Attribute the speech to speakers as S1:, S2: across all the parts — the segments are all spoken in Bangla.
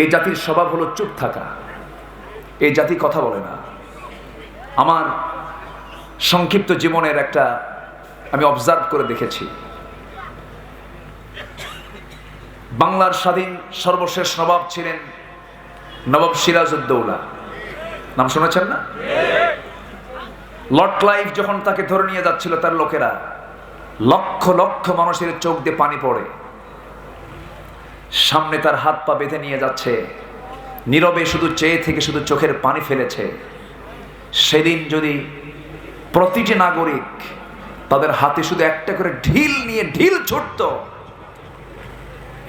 S1: এই জাতির স্বভাব হলো চুপ থাকা। এই জাতি কথা বলে না। আমার সংক্ষিপ্ত জীবনের একটা আমি অবজার্ভ করে দেখেছি, বাংলার স্বাধীন সর্বশেষ নবাব ছিলেন নবাব সিরাজউদ্দৌলা। নাম শুনেছেন না? লর্ড ক্লাইভ যখন তাকে ধরে নিয়ে যাচ্ছিল, তার লোকেরা, লক্ষ লক্ষ মানুষের চোখ দিয়ে পানি পড়ে, সামনে তার হাত পা বেঁধে নিয়ে যাচ্ছে, নীরবে শুধু চেয়ে থেকে শুধু চোখের পানি ফেলেছে। সেদিন যদি প্রতিটি নাগরিক তাদের হাতে শুধু একটা করে ঢিল নিয়ে ঢিল ছুটত,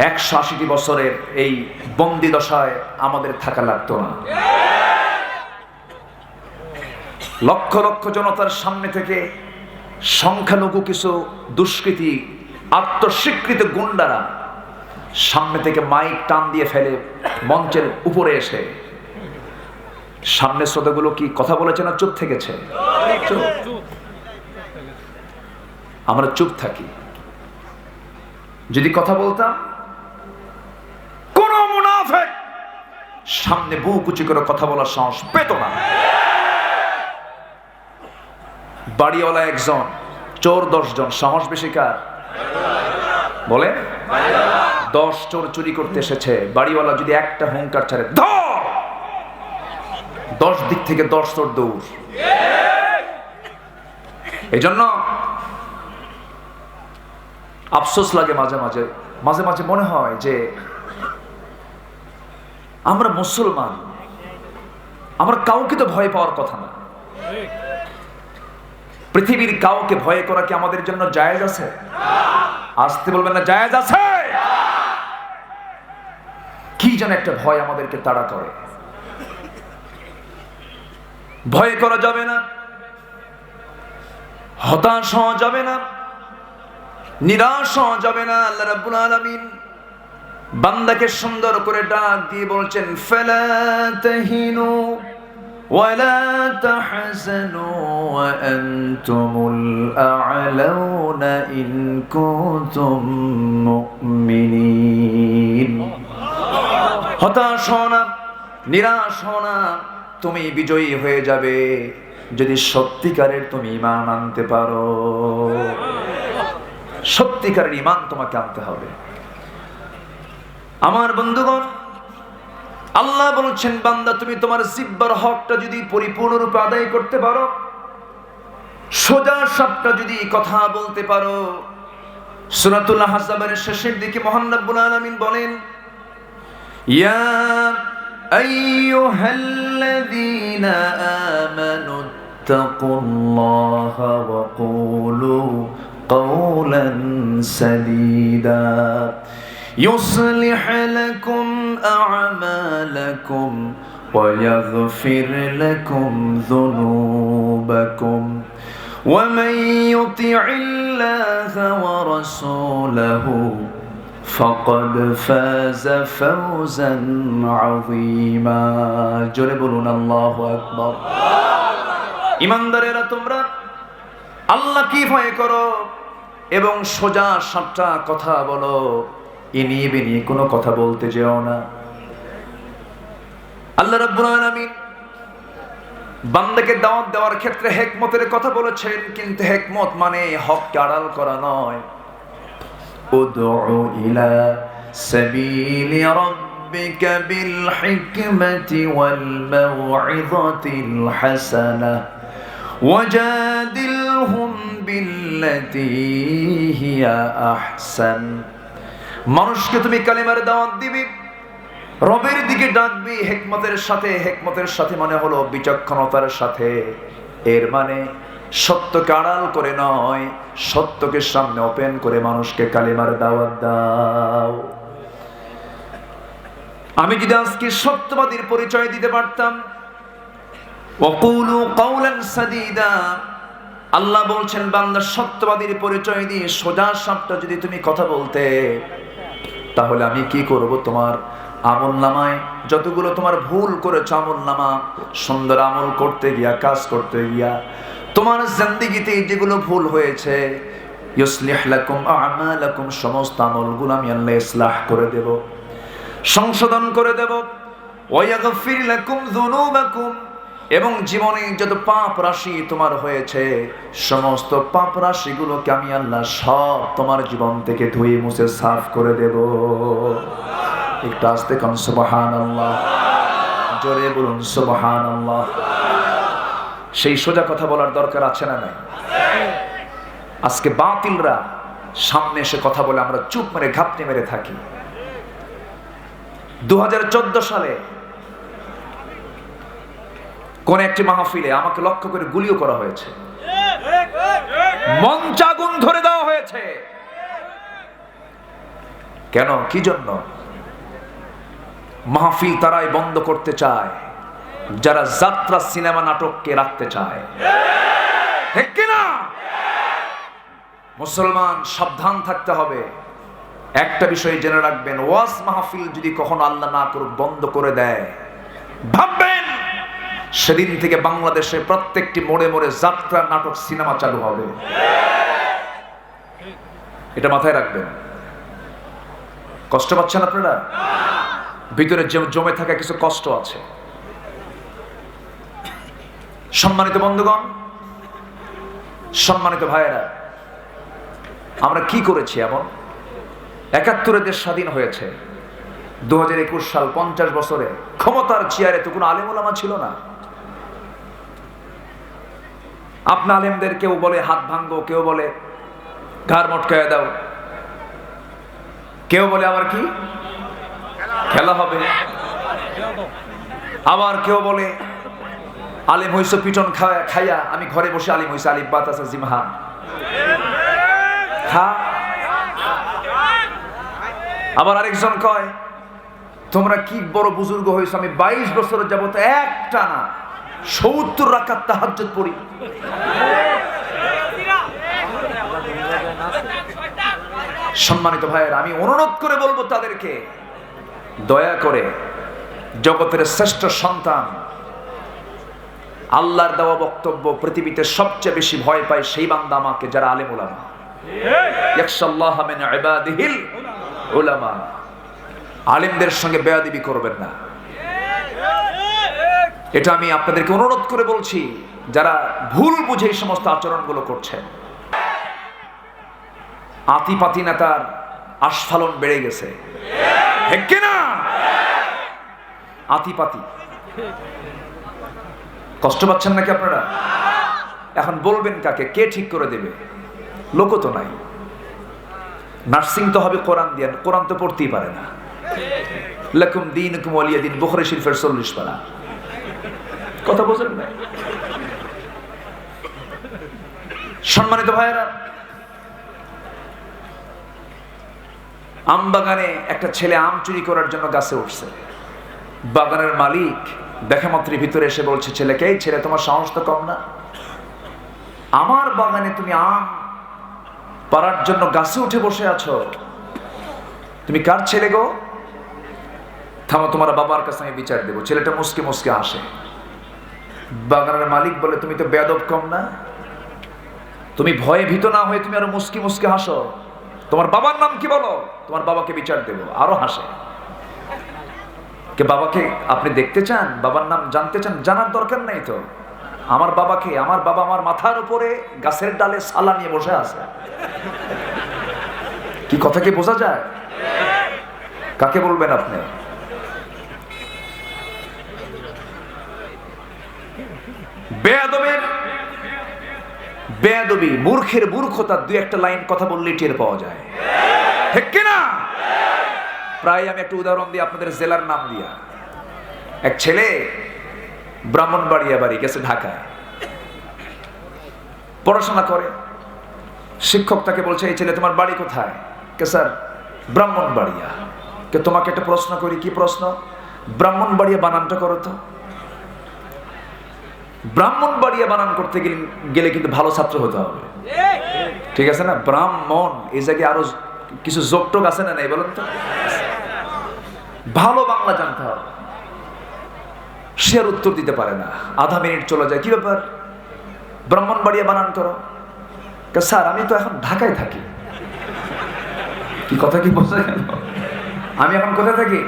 S1: 180 বছরের এই বন্দি দশায় আমাদের থাকা লাগতো না। লক্ষ লক্ষ জনতার সামনে থেকে সংখ্যালঘু কিছু দুষ্কৃতী আত্মস্বীকৃত গুন্ডারা সামনে থেকে মাইক টান দিয়ে ফেলে মঞ্চের উপরে এসে, সামনে শ্রোতাগুলো কি কথা বলেছে না চুপ থেকেছে? আমরা চুপ থাকি। যদি কথা বলতাম, কোন মুনাফিক সামনে বুক উঁচু করে কথা বলার সাহস পেত না। বাড়িওয়ালা একজন, চোর 10 জন, সাহস বেশি কার? বলে 10 চোর চুরি করতে এসেছে, বাড়িওয়ালা যদি একটা হুঙ্কার ছাড়ে, ধর, 10 দিক থেকে 10 চোর দৌড়। এই জন্য আফসোস লাগে মাঝে মাঝে, মাঝে মাঝে মনে হয় যে আমরা মুসলমান, আমরা কাউকে তো ভয় পাওয়ার কথা না। পৃথিবীর কাউকে ভয় করা কি আমাদের জন্য জায়েজ আছে? আসতে বলবেন না, জায়েজ আছে? কি যেন একটা ভয় আমাদেরকে তাড়া করে। ভয় করা যাবে না, হতাশ হওয়া যাবে না, নিরাশ হওয়া যাবে না। আল্লাহ রাব্বুল আলামিন বান্দাকে সুন্দর করে ডাক দিয়ে বলছেন, ফালা তাহিনু ওয়ালা তাহজানু ওয়া আনতুমুল আ'লাউনা ইন কুনতুম মুমিনিন। হতাশ হও না, নিরাশ হও না, তুমি বিজয়ী হয়ে যাবে যদি সত্যিকারের তুমি ঈমান আনতে পারো। সত্যিকারের ঈমান তোমাকে আনতে হবে। আমার বন্ধুগণ, আল্লাহ বলছেন, বান্দা তুমি তোমার জিহ্বার হকটা যদি পরিপূর্ণরূপে আদায় করতে পারো, সোজা সাপটা যদি কথা বলতে পারো। সূরাতুল আহজাবের শেষের দিকে মহান রব্বুল আলামিন বলেন, ইয়া আইয়ুহাল্লাযীনা আমানু তাকুল্লাহা ওয়া কুলু قولا سديدا يصلح لكم أعمالكم ويغفر لكم ذنوبكم ومن يطع الله ورسوله فقد فاز فوزا عظيما جربنا الله أكبر ইমানদারেরা তোমরা আল্লাহ কি ভয় করো এবং সোজা সাপটা কথা বলো, ইনিয়ে বিনিয়ে কোনো কথা বলতে যেও না। আল্লাহ রাব্বুল আলামিন বান্দাকে দাওয়াত দেওয়ার ক্ষেত্রে হিকমতের কথা বলেছেন, কিন্তু হিকমত মানে হককে আড়াল করা নয়। উদউ ইলা সাবিলি রাব্বিকা বিল হিকমাতি ওয়াল মাউইযাতিল হাসানাহ ওয়াজাদিলহুম বিল্লাতী হিয়া আহসান। মানুষকে তুমি কালিমার দাওয়াত দিবি, রবের দিকে ডাকবি হিকমতের সাথে। হিকমতের সাথে মানে হলো বিচক্ষণতার সাথে। এর মানে সত্যকে আড়াল করে নয়, সত্যকে সামনে ওপেন করে মানুষকে কালিমার দাওয়াত দাও। আমি যদি আজকে সত্যবাদীর পরিচয় দিতে পারতাম, ওয়াকুলু কাওলান সাদীদা, আল্লাহ বলছেন বান্দা সত্যবাদীর পরিচয় দিয়ে সোজা সাপটা যদি তুমি কথা বলতে, তাহলে আমি কি করব? তোমার আমলনামায় যতগুলো তোমার ভুল করেছ, আমলনামা সুন্দর আমল করতে গিয়া, কাজ করতে গিয়া তোমার জিন্দেগিতে যেগুলো ভুল হয়েছে, ইউসলিহ লাকুম আ'মালাকুম, সমস্ত আমলগুলো আমি আল্লাহ ইসলাহ করে দেব। সংশোধন করে দেব। ওয়ায়াগফির লাকুম যুনুবাকুম, এবং জীবনে যত পাপ রাশি তোমার হয়েছে সমস্ত পাপ রাশিগুলোকে আমি আল্লাহ সব তোমার জীবন থেকে ধুয়ে মুছে সাফ করে দেব। একটু আস্তে কোন সুবহানাল্লাহ, জোরে বলুন সুবহানাল্লাহ। সেই সোজা কথা বলার দরকার আছে না নাই? আজকে বাতিলরা সামনে এসে কথা বলে আমরা চুপ মেরে ঘাপটি মেরে থাকি। 2014 সালে কোন একটি মাহফিলে আমাকে লক্ষ্য করে গুলিও করা হয়েছে, মঞ্চ আগুন ধরে দেওয়া হয়েছে। কেন, কি জন্য? মাহফিল তারাই বন্ধ করতে চায় যারা যাত্রা সিনেমা নাটককে রাখতে চায়, ঠিক কিনা? মুসলমান সাবধান থাকতে হবে। একটা বিষয় জেনে রাখবেন, ওয়াজ মাহফিল যদি কখনো আল্লাহ না করুক বন্ধ করে দেয়, ভাববেন সেদিন থেকে বাংলাদেশে প্রত্যেকটি মোড়ে মোড়ে যাত্রা নাটক সিনেমা চালু হবে। এটা মাথায় রাখবেন। কষ্ট পাচ্ছেন আপনারা? ভিতরে জমে থাকা কিছু কষ্ট আছে। সম্মানিত বন্ধুগণ, সম্মানিত ভাইয়েরা, আমরা কি করেছি এমন? ৭১ দেশ স্বাধীন হয়েছে। 2021 সাল, 50 বছরে ক্ষমতার চেয়ারে তো কোনো আলেম ওলামা ছিল না। আপনা আলেমদের কেউ বলে হাত ভাঙ্গো, কেউ বলে ঘাড় মটকায় দাও, কেউ বলে আবার কি খেলা হবে, আবার কেউ বলে আলিম হইছো পিটন খাইয়া আমি ঘরে বসে আলিম হইছে, আলিফ বাত আছে জিমহা খা। আবার আরেকজন কয় তোমরা কি বড় বুজুর্গ হয়েছো, আমি 22 বছরের যাবত একটা না 70 রাকাত তাহাজ্জুদ পড়ি। সম্মানিত ভাইয়েরা, আমি অনুরোধ করে বলবো তাদেরকে, দয়া করে জগতের শ্রেষ্ঠ সন্তান, আল্লাহর দেওয়া বক্তব্য পৃথিবীতে সবচেয়ে বেশি ভয় পায় সেই বান্দা আমাকে যারা আলেম উলামা। ইয়াখশাল্লাহ মিন ইবাদিহিল উলামা। আলেমদের সঙ্গে বেয়াদবি করবেন না, এটা আমি আপনাদেরকে অনুরোধ করে বলছি যারা ভুল বুঝে এই সমস্ত আচরণগুলো করছেন। আতিপাতি নেতার আস্ফালন বেড়ে গেছে, ঠিক কিনা? আতিপাতি। কষ্ট পাচ্ছেন নাকি আপনারা? এখন বলবেন কাকে? কে ঠিক করে দেবে? লোক তো নাই। নার্সিং তো হবে কোরআন দিয়ে, কোরআন তো পড়তেই পারে না। লাকুম দীনুকুম ওয়ালিয়া দীন, বুখারী শরীফের 40 পারা। কথা বোঝেন না? সম্মানিত ভাইয়েরা, আম বাগানে একটা ছেলে আম চুরি করার জন্য গাছে উঠছে। বাগানের মালিক দেখা মাত্রই ভিতরে এসে বলছে ছেলেকে, এই ছেলে তোমার সাহস তো কম না, আমার বাগানে তুমি আম পাড়ার জন্য গাছে উঠে বসে আছো, তুমি কার ছেলে গো? থামো, তোমার বাবার কাছে আমি বিচার দেবো। ছেলেটা মুসকে মুসকে আসে। বাগানের মালিক বলে তুমি তো বেয়াদব কম না, তুমি ভয়ে ভীত না হয়ে তুমি আরো মুসকি মুসকে হাসো, তোমার বাবার নাম কি বলো? তোমার বাবাকে বিচার দেব। আরো হাসে। কে বাবাকে আপনি দেখতে চান? বাবার নাম জানতে চান? জানার দরকার নাই তো। আমার বাবাকে, আমার বাবা আমার মাথার উপরে গাছের ডালে সালা নিয়ে বসে আছে। কি কথা কি বোঝা যায়? কাকে বলবেন আপনি? বেয়াদবের বেয়াদবি, মূর্খের মূর্খতা দুই একটা লাইন কথা বললে টের পাওয়া যায়, ঠিক কিনা? প্রায় আমি একটা উদাহরণ দিই আপনাদের জেলার নাম দিয়া। এক ছেলে ব্রাহ্মণবাড়িয়া বাড়ি গেছে ঢাকায়, পড়াশোনা করে। শিক্ষক তাকে বলছে, এই ছেলে তোমার বাড়ি কোথায়? কে স্যার ব্রাহ্মণবাড়িয়া। কে তোমাকে একটা প্রশ্ন করি, কি প্রশ্ন? ব্রাহ্মণবাড়িয়া বানানটা করো তো। ব্রাহ্মণবাড়িয়া বানান করতে গেলে কিন্তু ভালো ছাত্র হতে হবে, ঠিক আছে না? ব্রাহ্মণ এই জায়গায় আরো কিছু যোগটোক আছে না নাই বলেন তো? ভালো বাংলা জানতে হবে। সে আর উত্তর দিতে পারে না, আধা মিনিট চলে যায়। কি ব্যাপার, ব্রাহ্মণবাড়িয়া বানান করো? স্যার আমি তো এখন ঢাকায় থাকি। কি কথা কি বোঝা গেল? আমি এখন কোথায় থাকি?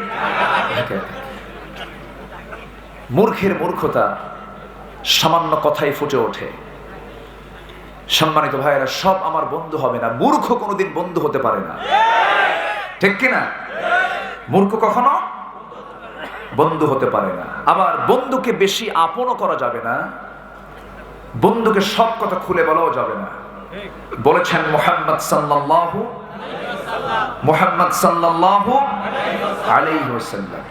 S1: মূর্খের মূর্খতা সামান্য কথাই ফুটে ওঠে। সম্মানিত ভাইয়েরা, সব আমার বন্ধু হবে না, মূর্খ কোনোদিন বন্ধু হতে পারে না, ঠিক কিনা? মূর্খ কখনো বন্ধু হতে পারে না। আবার বন্ধুকে বেশি আপনও করা যাবে না, বন্ধুকে সব কথা খুলে বলাও যাবে না। বলেছেন মুহাম্মদ সাল্লাল্লাহু আলাইহি ওয়াসাল্লাম,